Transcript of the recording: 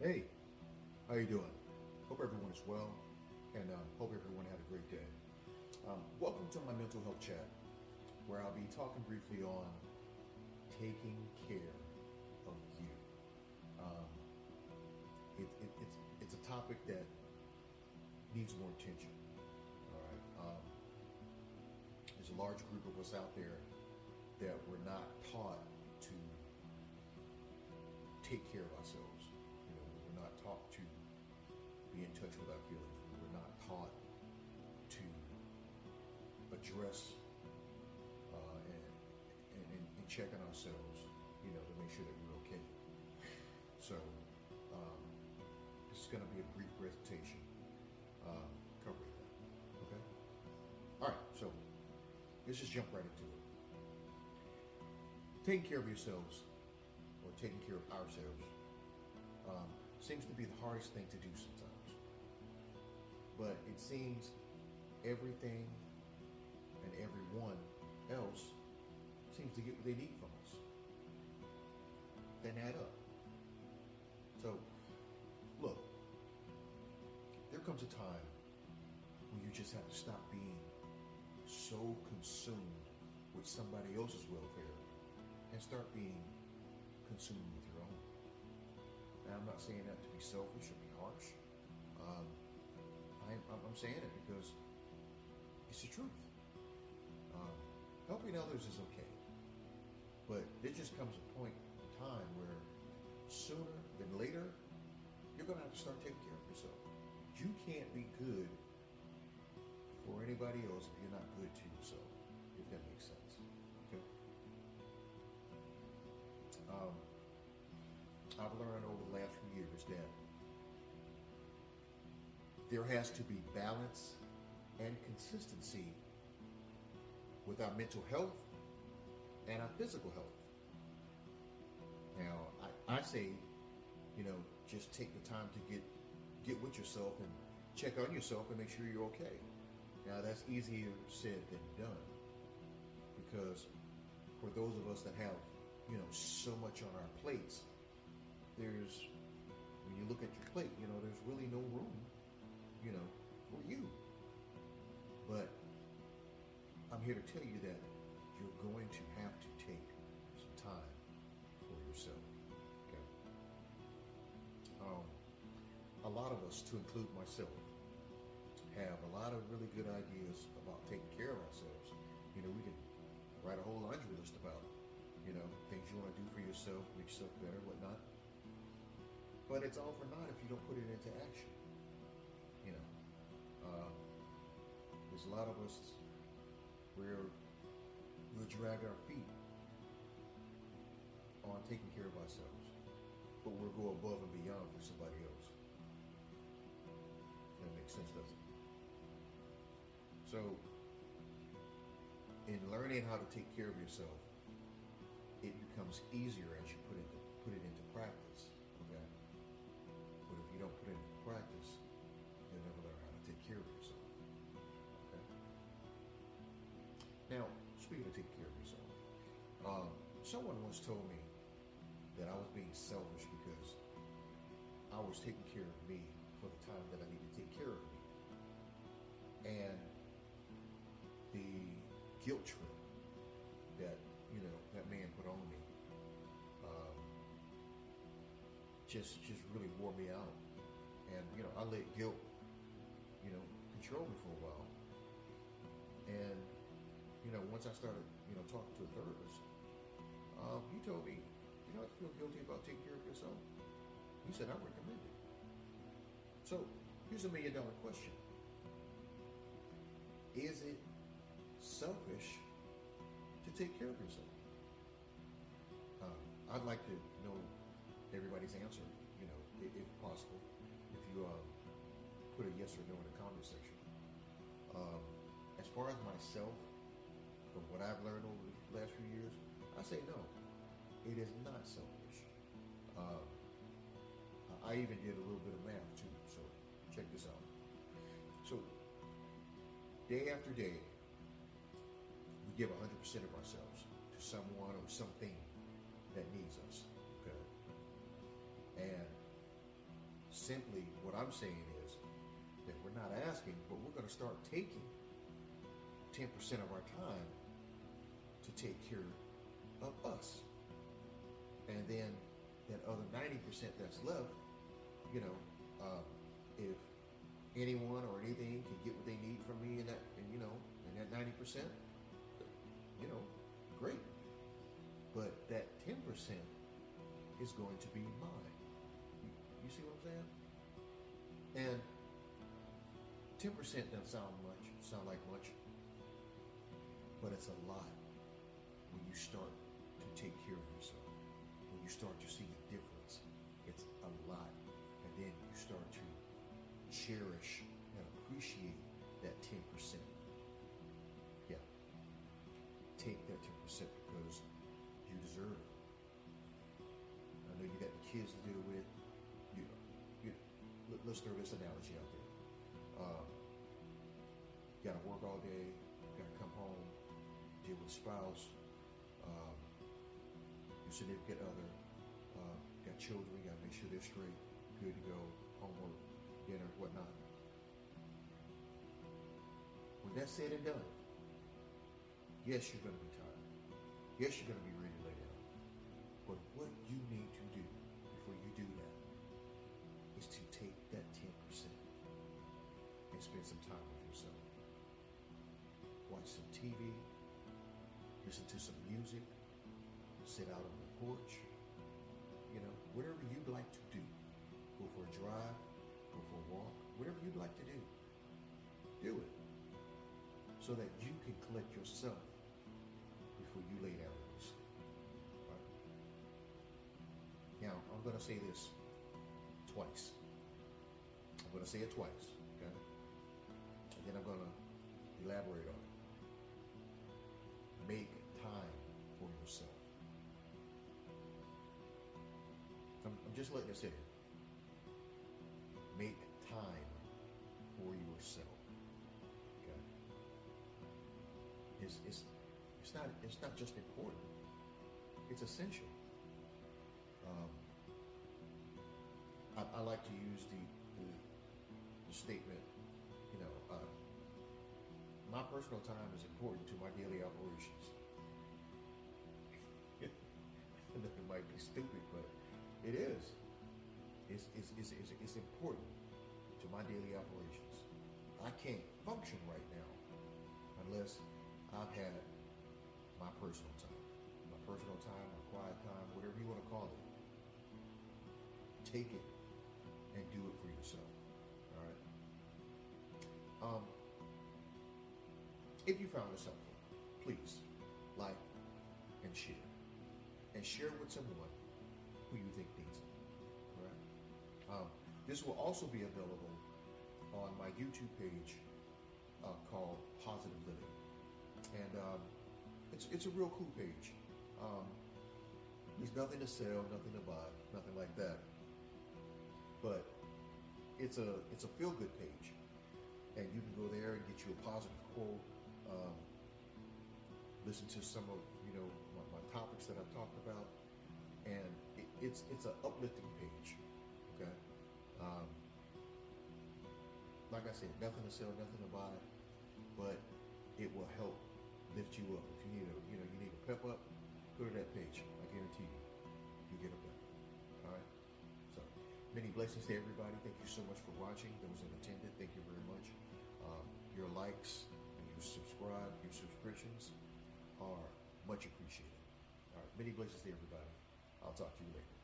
Hey, how you doing? Hope everyone is well, and hope everyone had a great day. Welcome to my mental health chat, where I'll be talking briefly on taking care of you. Um, it's a topic that needs more attention. All right, there's a large group of us out there that we're not taught to take care of ourselves. We're not taught to be in touch with our feelings. We're not taught to address and check on ourselves, to make sure that we're okay. So, this is going to be a brief presentation covering that. Okay. All right. So, let's just jump right into it. Taking care of yourselves, or taking care of ourselves, seems to be the hardest thing to do sometimes. But it seems everything and everyone else seems to get what they need from us. Then add up. So, look, there comes a time when you just have to stop being so consumed with somebody else's welfare and start being consumed with your own. Now, I'm not saying that to be selfish or be harsh. I'm saying it because it's the truth. Helping others is okay, but there just comes a point in time where sooner than later, you're going to have to start taking care of yourself. You can't be good for anybody else if you're not good to yourself, if that makes sense. Okay? I've learned over the last few years that there has to be balance and consistency with our mental health and our physical health. Now, I say, just take the time to get with yourself and check on yourself and make sure you're okay. Now, that's easier said than done, because for those of us that have, so much on our plates, when you look at your plate, there's really no room, for you. But I'm here to tell you that you're going to have to take some time for yourself. Okay. A lot of us, to include myself, have a lot of really good ideas about taking care of ourselves. We can write a whole laundry list about, things you want to do for yourself, make yourself better, whatnot. But it's all for naught if you don't put it into action. There's a lot of us where we'll drag our feet on taking care of ourselves, but we'll go above and beyond for somebody else. That makes sense, doesn't it? So, in learning how to take care of yourself, it becomes easier as you put it into practice. Okay. But if you don't put it into practice, you'll never learn how to take care of yourself. Okay. Now, speaking of taking care of yourself, someone once told me that I was being selfish because I was taking care of me for the time that I needed to take care of me. And the guilt trip that that man put on me just really wore me out. And I let guilt control me for a while. And once I started talking to a therapist, he told me, you don't feel guilty about taking care of yourself. He said, I recommend it. So here's $1 million question. Is it selfish to take care of yourself? I'd like to know everybody's answer, if possible. If you put a yes or no in the comment section. As far as myself, from what I've learned over the last few years, I say no. It is not selfish. I even did a little bit of math too, so check this out. So, day after day, we give 100% of ourselves to someone or something that needs us, okay? And simply what I'm saying is that we're not asking, but we're going to start taking 10% of our time to take care of us. And then that other 90% that's left, you know, if anyone or anything can get what they need from me in that, and you know, in that 90%, you know, great. But that 10% is going to be mine. You see what I'm saying? And 10% doesn't sound like much, but it's a lot when you start to take care of yourself. When you start to see the difference, it's a lot. And then you start to cherish and appreciate that 10%. Yeah. Take that 10% because you deserve it. I know you got the kids to deal with. Let's throw this analogy out there. You got to work all day. You got to come home, deal with spouse, your significant other, got children. You got to make sure they're straight, good to go, homework, dinner, whatnot. When that's said and done, yes, you're going to be tired. Yes, you're going to be ready to lay down. But what you need to do before you do that is to take that 10% and spend some time with yourself. Watch some TV, listen to some music, sit out on the porch, you know, whatever you'd like to do. Go for a drive, go for a walk, whatever you'd like to do. Do it. So that you can collect yourself before you lay down and sleep. Right? Now, I'm going to say this twice. I'm going to say it twice, okay? And then I'm going to elaborate on it. Make time for yourself. I'm just letting it sit here. Make time for yourself. Okay? It's not just important. It's essential. I like to use the statement, you know, my personal time is important to my daily operations. It might be stupid, but it is. It's important to my daily operations. I can't function right now unless I've had my personal time. My personal time, my quiet time, whatever you want to call it. Take it and do it for yourself. All right. If you found this helpful, please like and share. And share with someone who you think needs it. All right. This will also be available on my YouTube page called Positive Living. And it's a real cool page. There's nothing to sell, nothing to buy, nothing like that. But it's a feel-good page. And you can go there and get you a positive quote, listen to some of, you know, my topics that I've talked about, and it's an uplifting page, okay? Like I said, nothing to sell, nothing to buy, but it will help lift you up. If you need a pep up, go to that page. I guarantee you get a pep up. All right. So many blessings to everybody. Thank you so much for watching. Those in attendance, thank you very much. Your likes and your subscriptions are much appreciated. All right. Many blessings to everybody. I'll talk to you later.